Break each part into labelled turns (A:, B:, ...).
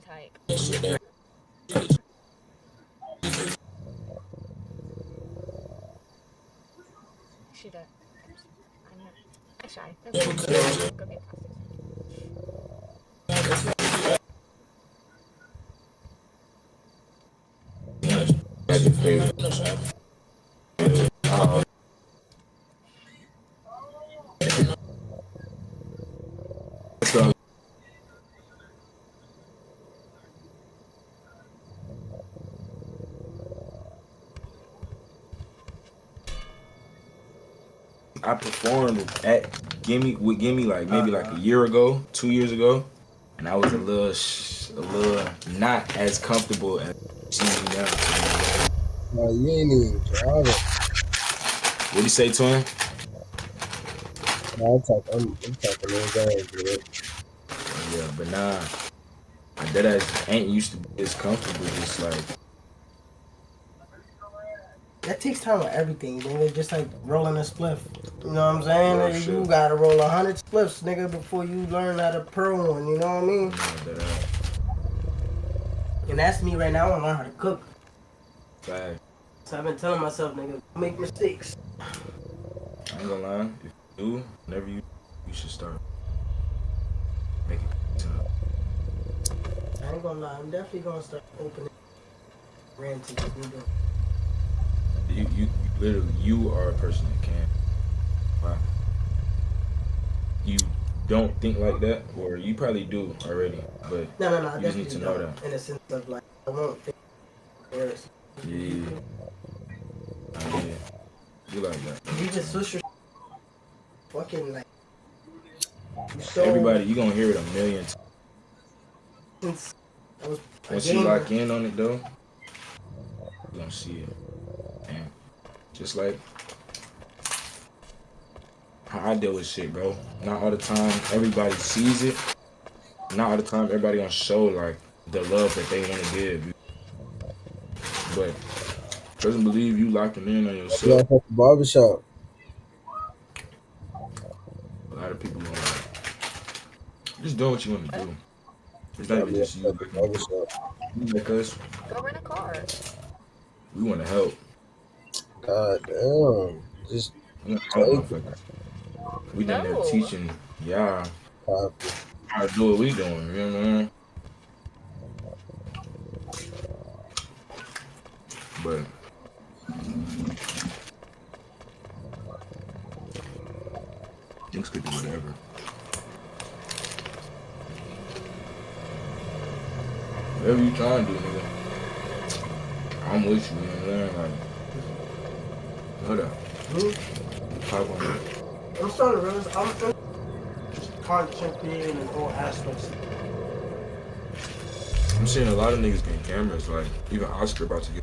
A: really tight. She does. I know. I'm shy. Go get plastic.
B: I performed at Gimme like maybe like a year ago, 2 years ago, and I was a little not as comfortable as see me now.
C: You ain't even driving.
B: What do you say, twin?
C: No, I'm talking on game, bro.
B: Yeah, but nah, that ass ain't used to be as comfortable. Just like
D: That takes time with everything, nigga. Just like rolling a spliff. You know what I'm saying?
B: real
D: You
B: shit.
D: gotta roll 100 spliffs, nigga, before you learn how to pro one. You know what I mean?
B: That
D: And that's me right now. I wanna learn how to cook.
B: fact.
D: So I've been telling myself, nigga, don't make mistakes.
B: I ain't gonna lie. If you do, whenever you should start making time.
D: I ain't gonna lie. I'm definitely gonna start opening brand to this nigga.
B: You literally you are a person that can. Wow. You don't think like that, or you probably do already, but
D: No, I
B: you just need
D: definitely
B: to know
D: don't.
B: that.
D: In the sense of like, I won't think embarrassed.
B: Yeah, I get it. You like that.
D: You just switch your fucking like. So
B: Everybody, you gonna hear it a million times.
D: since I was a
B: Once you
D: gamer,
B: lock in on it though, you gonna see it. And just like how I deal with shit, bro. Not all the time everybody sees it. Not all the time everybody gonna show like the love that they wanna give. But trust and believe you locking in on
C: Yeah,
B: yourself.
C: at the barbershop.
B: A lot of people gonna just do what you wanna do. It's not
C: Got
B: even
C: me
B: just you
C: at the
B: locking in.
C: barbershop.
B: You like us,
A: Go rent a car.
B: we wanna help.
C: God damn. Just
B: We wanna help
C: take it.
B: motherfuckers. We done there
A: No.
B: teaching y'all
C: Copy.
B: how to do what we doing, you know what I mean? But things could do whatever. Whatever you trying to do, nigga. I'm with you, you know what I'm saying? Like, hold up. Pop on it.
D: I'm starting to realize I'm content creating in all aspects.
B: I'm seeing a lot of niggas getting cameras, like even Oscar about to get.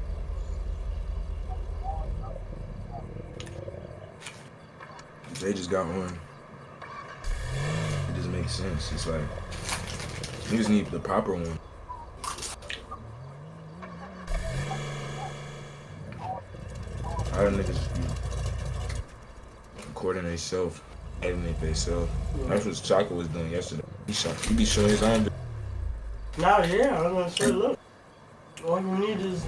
B: They just got one. It doesn't make sense. It's like niggas need the proper one. A lot of niggas be recording themselves, editing it themselves. That's what Chaka was doing yesterday. He be showing his own.
D: Now, yeah, I'm gonna say, look, all you need is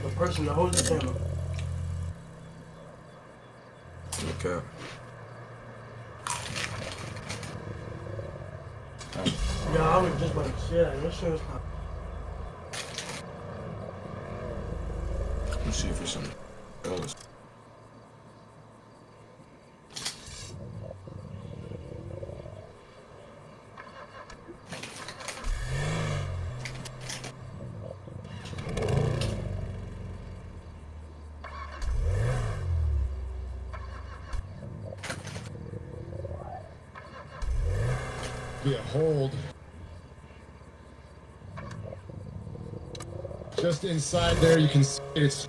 D: a person to hold the camera.
B: Okay.
D: Yeah, I was just about to say that. Your shit was pop.
B: Let's see if it's something else.
E: Be a hold. Just inside there, you can see it's.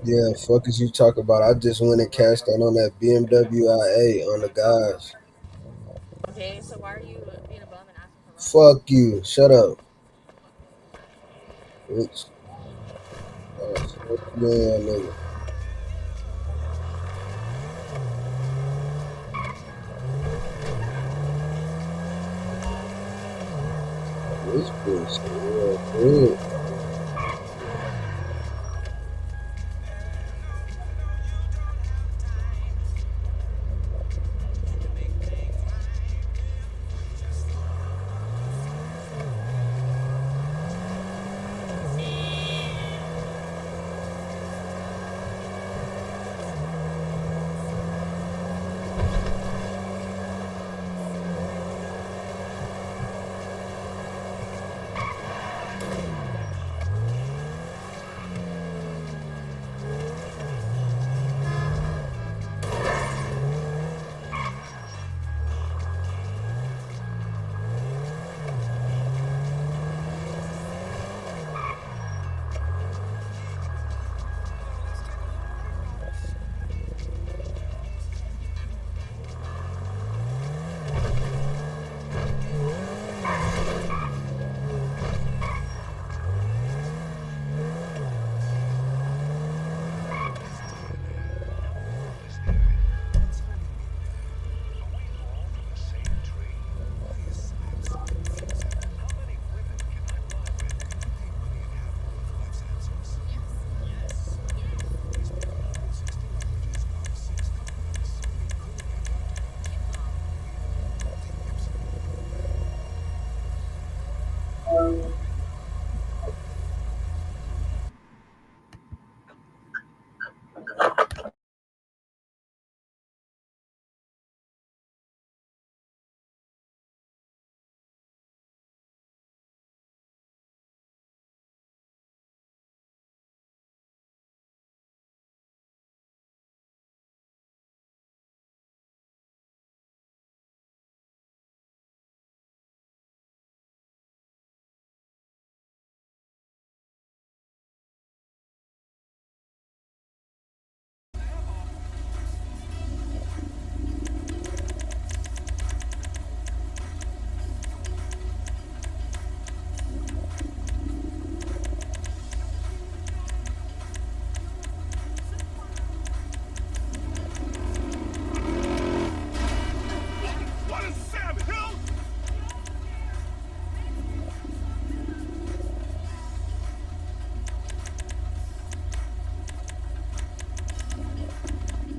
C: Yeah, fuck is you talk about? I just went and cashed out on that BMW IA on the guys.
A: Okay, so why are you being a bum and asking for money?
C: Fuck you. Shut up, bitch. Fuck you and your nigga. This bitch real good.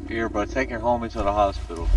F: Here, bro, take your homie to the hospital.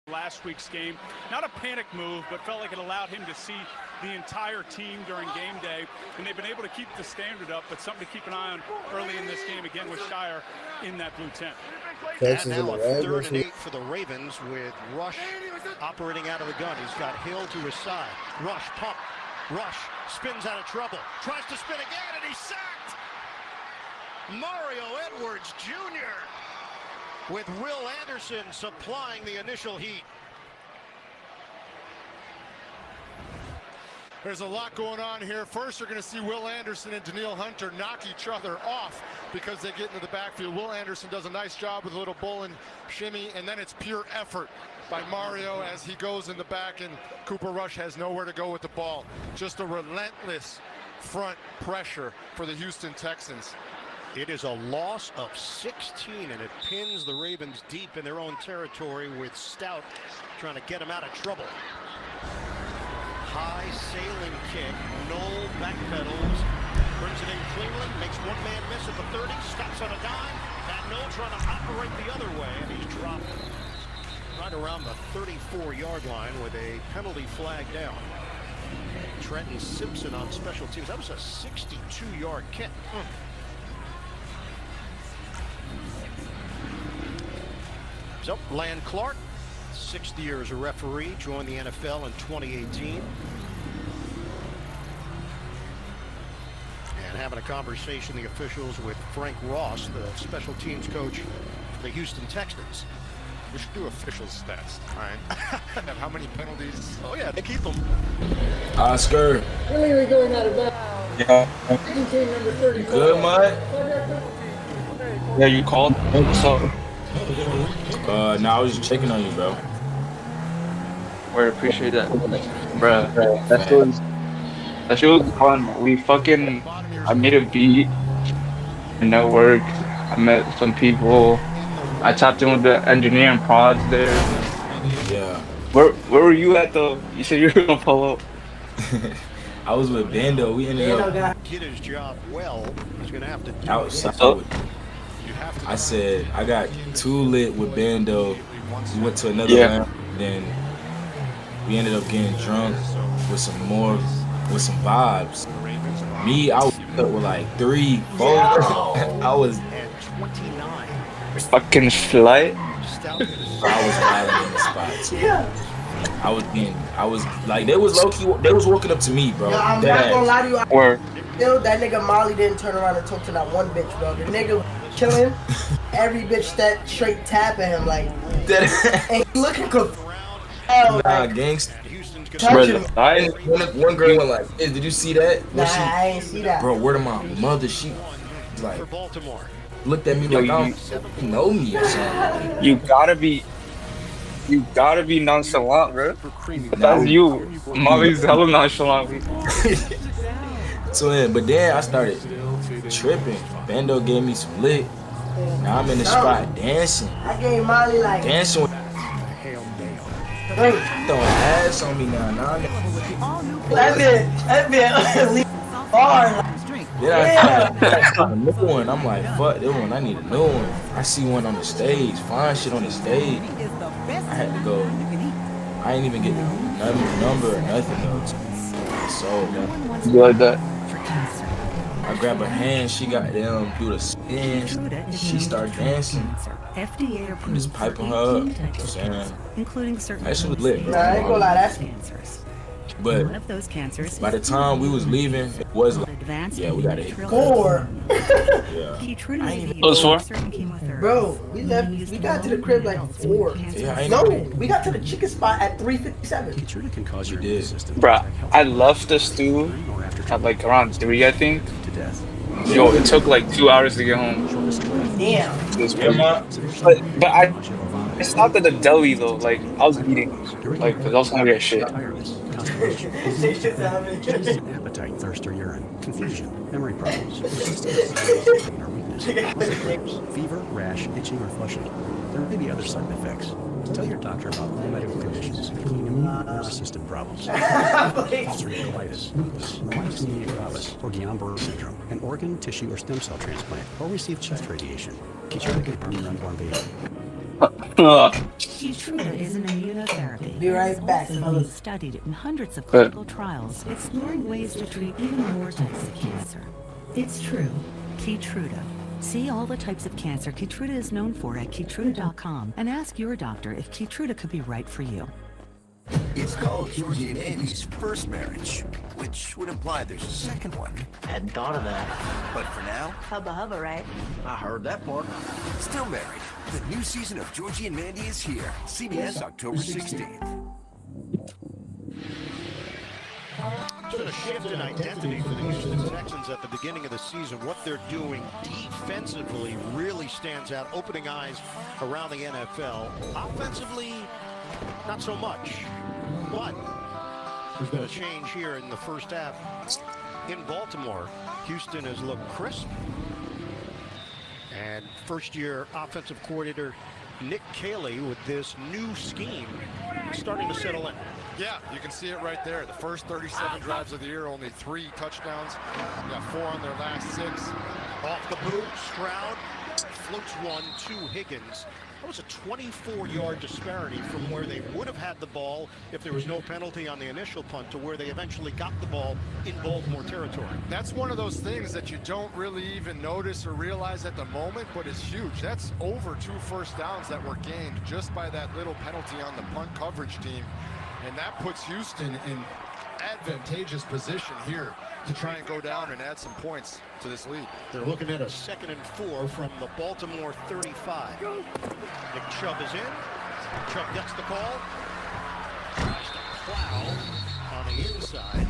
G: Last week's game, not a panic move, but felt like it allowed him to see the entire team during game day, and they've been able to keep the standard up, but something to keep an eye on early in this game, again with Shire in that blue tent.
C: Texas
H: And now
C: and
H: a
C: the
H: 3rd and
C: Ravens.
H: 8 for the Ravens with Rush operating out of the gun. He's got Hill to his side. Rush pump. Rush spins out of trouble. Tries to spin again, and he's sacked. Mario Edwards Jr. with Will Anderson supplying the initial heat.
E: There's a lot going on here. First, you're going to see Will Anderson and Daniil Hunter knock each other off because they get into the backfield. Will Anderson does a nice job with a little bull and shimmy, and then it's pure effort by Mario as he goes in the back, and Cooper Rush has nowhere to go with the ball. Just a relentless front pressure for the Houston Texans.
H: It is a loss of 16, and it pins the Ravens deep in their own territory with Stout trying to get him out of trouble. High sailing kick. Knoll backpedals. Brings it in cleanly. Makes one man miss at the 30. Stops on a dime. That Knoll trying to operate the other way, and he's dropped right around the 34-yard line with a penalty flag down. Trenton Simpson on special teams. That was a 62-yard kick. So, Land Clark, 6th year as a referee, joined the NFL in 2018. And having a conversation, the officials, with Frank Ross, the special teams coach for the Houston Texans.
E: We should do official stats. All right. Have how many penalties?
H: Oh yeah, they keep them.
B: Oscar.
I: Really going out of bounds.
B: Yeah.
I: Number 34.
B: You good, Mud?
J: Yeah, you called? What's up?
B: No, I was just checking on you, bro.
J: Word, appreciate that. Bruh, that shit was fun. I made a beat and that worked. I met some people. I tapped in with the engineering pods there.
B: Yeah.
J: Where were you at though? You said you were gonna pull up.
B: I was with Bando. We ended up
H: Did his job well. He's gonna have to do
B: outside.
J: So?
B: I said I got too lit with Bando. We went to another round. Then we ended up getting drunk with some vibes. Me, I was up with like 3, 4. I was
J: fucking flight.
B: I was wilding in the spot too. I was like, they was low key. They was walking up to me, bro.
I: Yo, I'm not gonna lie to you.
J: Or
I: Still, that nigga Molly didn't turn around and talk to that one bitch, bro. The nigga killing every bitch that straight tapping him like, and he looking confused.
B: Nah, gangsta. One girl went like, "Did you see that?"
I: Nah, I ain't see that.
B: Bro, word of my mother, she like
H: for Baltimore.
B: looked at me like, "I don't know me or something."
J: you gotta be nonchalant, bro. That's you. Molly's hella nonchalant.
B: So but then I started tripping. Bando gave me some lick. Now I'm in the spot dancing.
I: I gave Molly like
B: Dancing with throwing ass on me now.
I: that bitch hard.
B: Then I found a new one. I'm like, fuck this one. I need a new one. I see one on the stage. Find shit on the stage. I had to go. I ain't even get the number or nothing though. So
J: You like that?
B: I grab her hand. She got them do the spin. She started dancing. I'm just piping her up. Saying,
K: including certain
B: that shit was lit, bro.
I: Nah, I ain't gonna lie, that's
K: cancers.
B: But
K: One of those cancers
B: by the time we was leaving, it was like,
K: advanced
B: yeah, we gotta hit.
I: 4.
B: Yeah.
K: Keytruda
J: Those 4?
I: Bro, we got to the crib like 4.
B: Yeah,
I: No, we got to the chicken spot at 3:57.
L: Keytruda can cause your
B: did.
L: immune system to
J: Bruh,
L: attack healthy
J: I left the stew
L: or after
J: at like around 3, I think.
L: to death.
J: Yo, it took like 2 hours to get home.
I: Damn.
J: But I stopped at the deli though. Like I was eating, like 'cause I was hungry as shit.
L: Appetite, thirst, or urine, confusion, memory problems, persistence, pain or weakness, fever, rash, itching, or flushing. There may be other side effects. Tell your doctor about all medical conditions, including immune and nervous system problems, ulcerative colitis, lupus, myasthenia gravis, or Guillain-Barré syndrome, an organ, tissue, or stem cell transplant, or receive chest radiation. Keytruda can harm your unborn baby.
K: Keytruda is an immunotherapy.
I: Be right back,
K: It's also
I: fellas.
K: been studied in hundreds of clinical trials, exploring ways to treat even more types of cancer. It's true. Keytruda. See all the types of cancer Keytruda is known for at Keytruda.com and ask your doctor if Keytruda could be right for you.
M: It's called Georgie and Andy's first marriage, which would imply there's a second one.
N: Hadn't thought of that.
M: But for now,
N: Hubba hubba, right? I heard that part.
M: still married. The new season of Georgie and Mandy is here. CBS October 16th.
H: It's been a shift in identity for the Houston Texans at the beginning of the season. What they're doing defensively really stands out, opening eyes around the NFL. Offensively, not so much. But there's been a change here in the first half. In Baltimore, Houston has looked crisp. And first-year offensive coordinator Nick Caley with this new scheme starting to settle in.
E: Yeah, you can see it right there. The first 37 drives of the year, only 3 touchdowns. Got 4 on their last 6.
H: Off the boot, Stroud floats one to Higgins. That was a 24-yard disparity from where they would have had the ball if there was no penalty on the initial punt to where they eventually got the ball in Baltimore territory.
E: That's one of those things that you don't really even notice or realize at the moment, but it's huge. That's over 2 first downs that were gained just by that little penalty on the punt coverage team. And that puts Houston in advantageous position here to try and go down and add some points to this lead.
H: They're looking at a 2nd and 4 from the Baltimore 35. Nick Chubb is in. Chubb gets the call. Tries to plow on the inside.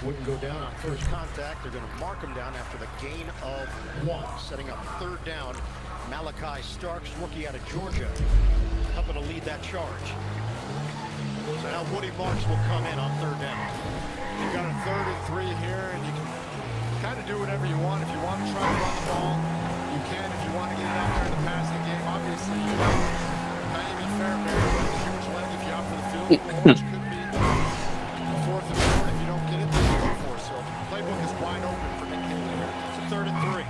H: Wouldn't go down on first contact. They're going to mark him down after the gain of 1. Setting up 3rd down. Malachi Starks, rookie out of Georgia, helping to lead that charge. So now Woody Marks will come in on 3rd down.
E: You've got a 3rd and 3 here, and you can kind of do whatever you want. If you want to try to run the ball, you can. If you want to get it out there in the passing game, obviously you have Miami Fairbairn with a huge leg if you opt for the field goal, which could be a 4th and 4. If you don't get it, then you go for it. So the playbook is wide open for Nick Caley here.
H: It's a 3rd and 3.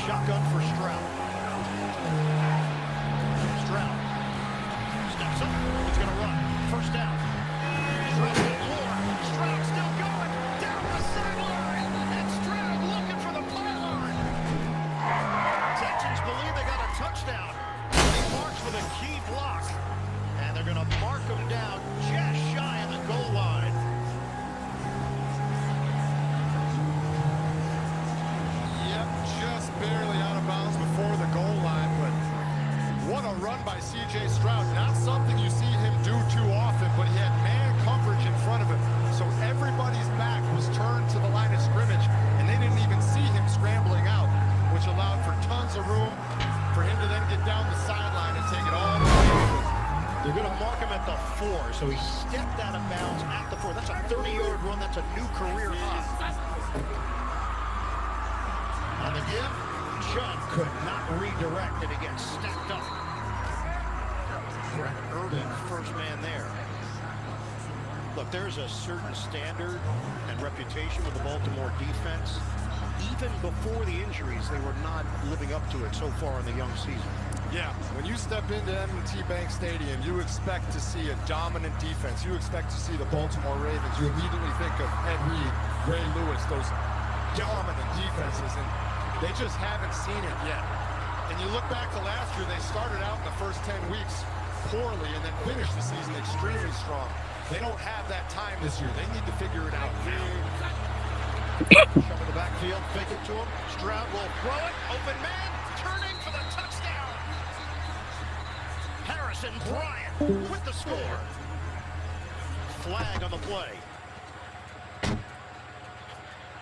H: Shotgun for Stroud. Stroud steps up. He's going to run. First down. Stroud still going down the sideline. And Stroud looking for the pylon. Texans believe they got a touchdown. He marks with a key block. And they're going to mark him down just shy of the goal line.
E: Yep, just barely out of bounds before the goal line, but what a run by C.J. Stroud. Not something you see him do too often, but he had man coverage in front of him. So everybody's back was turned to the line of scrimmage, and they didn't even see him scrambling out, which allowed for tons of room for him to then get down the sideline and take it all the way.
H: They're going to mark him at the 4, so he stepped out of bounds at the 4. That's a 30-yard run. That's a new career high. On the give, Chubb could not redirect, and he gets stacked up. Brett Urban, first man there. Look, there's a certain standard and reputation with the Baltimore defense. Even before the injuries, they were not living up to it so far in the young season.
E: Yeah, when you step into M&T Bank Stadium, you expect to see a dominant defense. You expect to see the Baltimore Ravens. You immediately think of Ed Reed, Ray Lewis, those dominant defenses, and they just haven't seen it yet. And you look back to last year, they started out in the first 10 weeks poorly and then finished the season extremely strong. They don't have that time this year. They need to figure it out now.
H: Shove in the backfield, fake it to him. Stroud will throw it. Open man, turning for the touchdown. Harrison Bryant with the score. Flag on the play.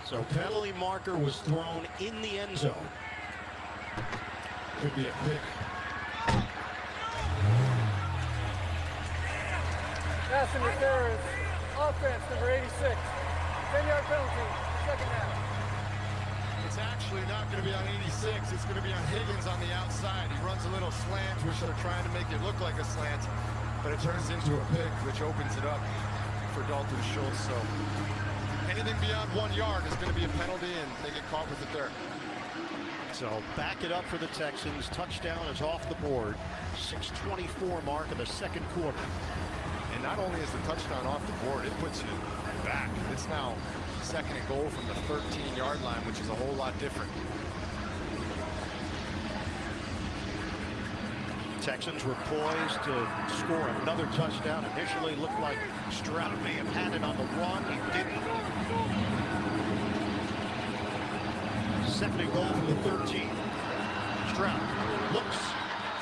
H: So penalty marker was thrown in the end zone.
E: Could be a pick.
O: Pass interference. Offense, number 86. 10-yard penalty. 2nd down.
E: It's actually not going to be on 86. It's going to be on Higgins on the outside. He runs a little slant, which they're trying to make it look like a slant, but it turns into a pick, which opens it up for Dalton Schultz. So anything beyond 1 yard is going to be a penalty, and they get caught with it there.
H: So back it up for the Texans. Touchdown is off the board. 6:24 mark of the second quarter.
E: And not only is the touchdown off the board, it puts you back. It's now 2nd and goal from the 13-yard line, which is a whole lot different.
H: Texans were poised to score another touchdown. Initially looked like Stroud may have had it on the run. He didn't. 2nd and goal from the 13. Stroud looks,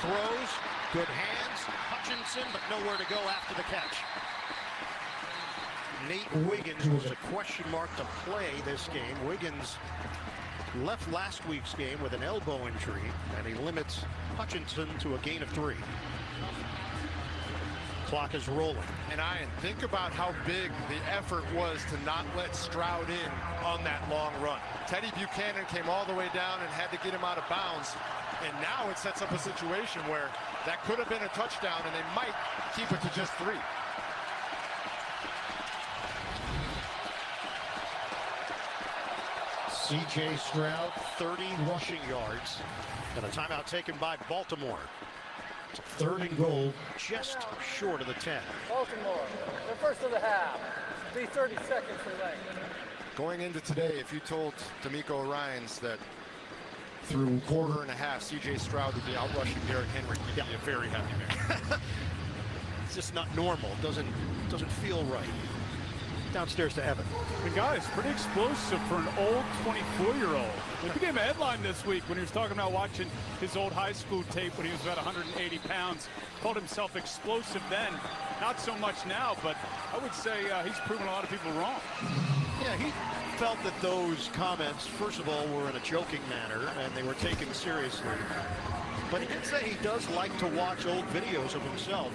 H: throws, good hands. Hutchinson, but nowhere to go after the catch. Nate Wiggins was a question mark to play this game. Wiggins left last week's game with an elbow injury, and he limits Hutchinson to a gain of 3. Clock is rolling.
E: And Ian, think about how big the effort was to not let Stroud in on that long run. Teddy Buchanan came all the way down and had to get him out of bounds. And now it sets up a situation where that could have been a touchdown, and they might keep it to just 3.
H: C.J. Stroud, 30 rushing yards, and a timeout taken by Baltimore. 3rd and goal, just short of the 10.
O: Baltimore, the first of the half. Be 30 seconds remaining.
E: Going into today, if you told D'Amico Ryans that through quarter and a half, C.J. Stroud would be out rushing Derrick Henry, he'd be a very happy man.
H: It's just not normal. Doesn't feel right. Downstairs to Evan.
G: The guy is pretty explosive for an old 24-year-old. It became a headline this week when he was talking about watching his old high school tape when he was about 180 pounds. Called himself explosive then. Not so much now, but I would say he's proven a lot of people wrong.
H: Yeah, he felt that those comments, first of all, were in a joking manner, and they were taken seriously. But he did say he does like to watch old videos of himself.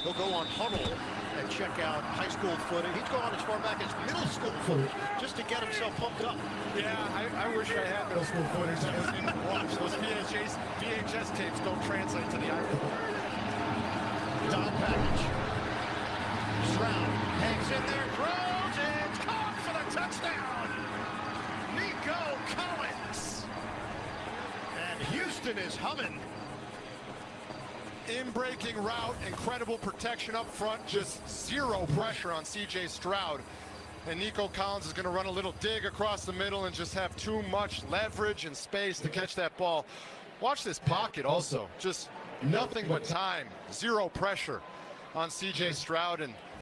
H: He'll go on Huddle and check out high school footage. He's gone as far back as middle school footage just to get himself pumped up.
E: Yeah, I wish I had middle school footage. I wasn't even watch. Those VHS tapes don't translate to the iPhone.
H: Dot package. Stroud hangs in there, throws, and caught for the touchdown. Nico Collins. And Houston is humming.
E: In-breaking route, incredible protection up front, just zero pressure on C.J. Stroud. And Nico Collins is going to run a little dig across the middle and just have too much leverage and space to catch that ball. Watch this pocket also, just nothing but time, zero pressure on C.J. Stroud, and